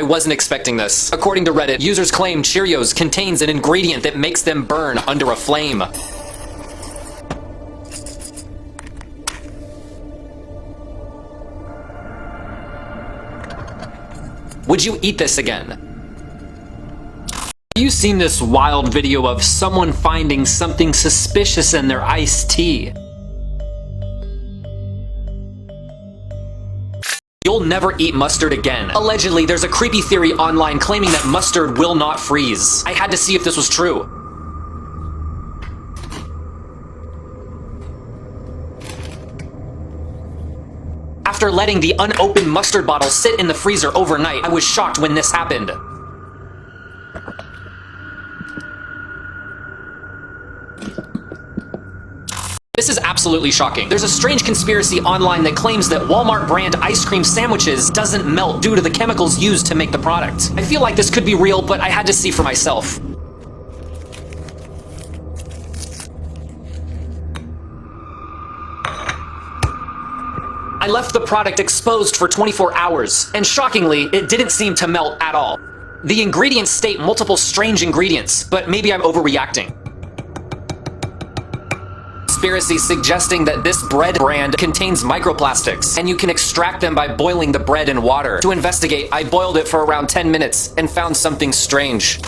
I wasn't expecting this. According to Reddit, users claim Cheerios contains an ingredient that makes them burn under a flame. Would you eat this again? Have you seen this wild video of someone finding something suspicious in their iced tea? You'll never eat mustard again. Allegedly, there's a creepy theory online claiming that mustard will not freeze. I had to see if this was true. After letting the unopened mustard bottle sit in the freezer overnight, I was shocked when this happened. This is absolutely shocking. There's a strange conspiracy online that claims that Walmart brand ice cream sandwiches doesn't melt due to the chemicals used to make the product. I feel like this could be real, but I had to see for myself. I left the product exposed for 24 hours, and shockingly, it didn't seem to melt at all. The ingredients state multiple strange ingredients, but maybe I'm overreacting. Conspiracy suggesting that this bread brand contains microplastics, and you can extract them by boiling the bread in water. To investigate, I boiled it for around 10 minutes and found something strange.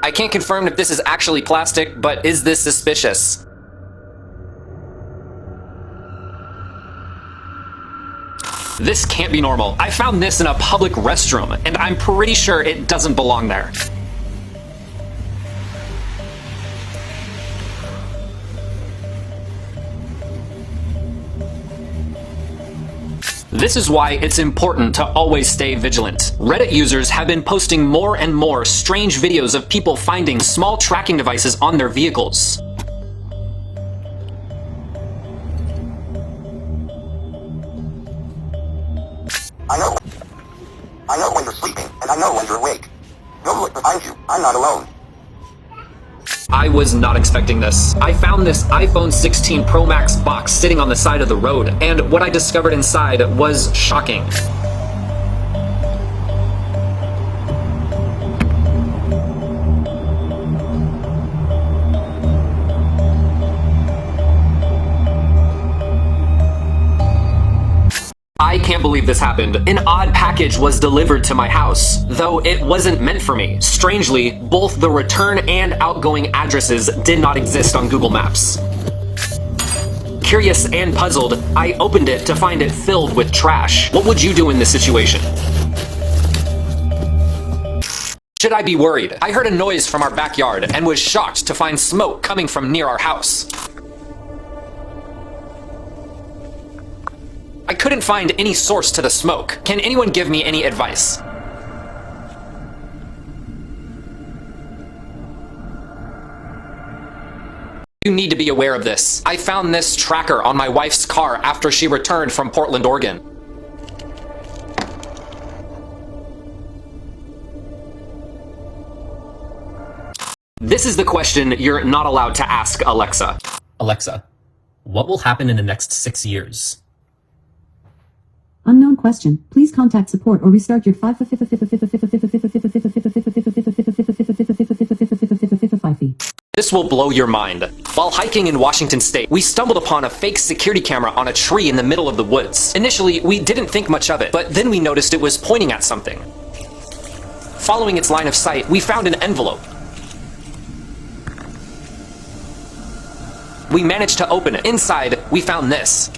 I can't confirm if this is actually plastic, but is this suspicious? This can't be normal. I found this in a public restroom, and I'm pretty sure it doesn't belong there. This is why it's important to always stay vigilant. Reddit users have been posting more and more strange videos of people finding small tracking devices on their vehicles. I know when you're sleeping, and I know when you're awake. Go look behind you. I'm not alone. I was not expecting this. I found this iPhone 16 Pro Max box sitting on the side of the road, and what I discovered inside was shocking. I can't believe this happened. An odd package was delivered to my house, though it wasn't meant for me. Strangely, both the return and outgoing addresses did not exist on Google Maps. Curious and puzzled, I opened it to find it filled with trash. What would you do in this situation? Should I be worried? I heard a noise from our backyard and was shocked to find smoke coming from near our house. I couldn't find any source to the smoke. Can anyone give me any advice? You need to be aware of this. I found this tracker on my wife's car after she returned from Portland, Oregon. This is the question you're not allowed to ask Alexa. Alexa, what will happen in the next 6 years? Unknown question. Please contact support or restart your 5 This will blow your mind. While hiking in Washington State, we stumbled upon a fake security camera on a tree in the middle of the woods. Initially, we didn't think much of it, but then we noticed it was pointing at something. Following its line of sight, we found an envelope. We managed to open it. Inside, we found this.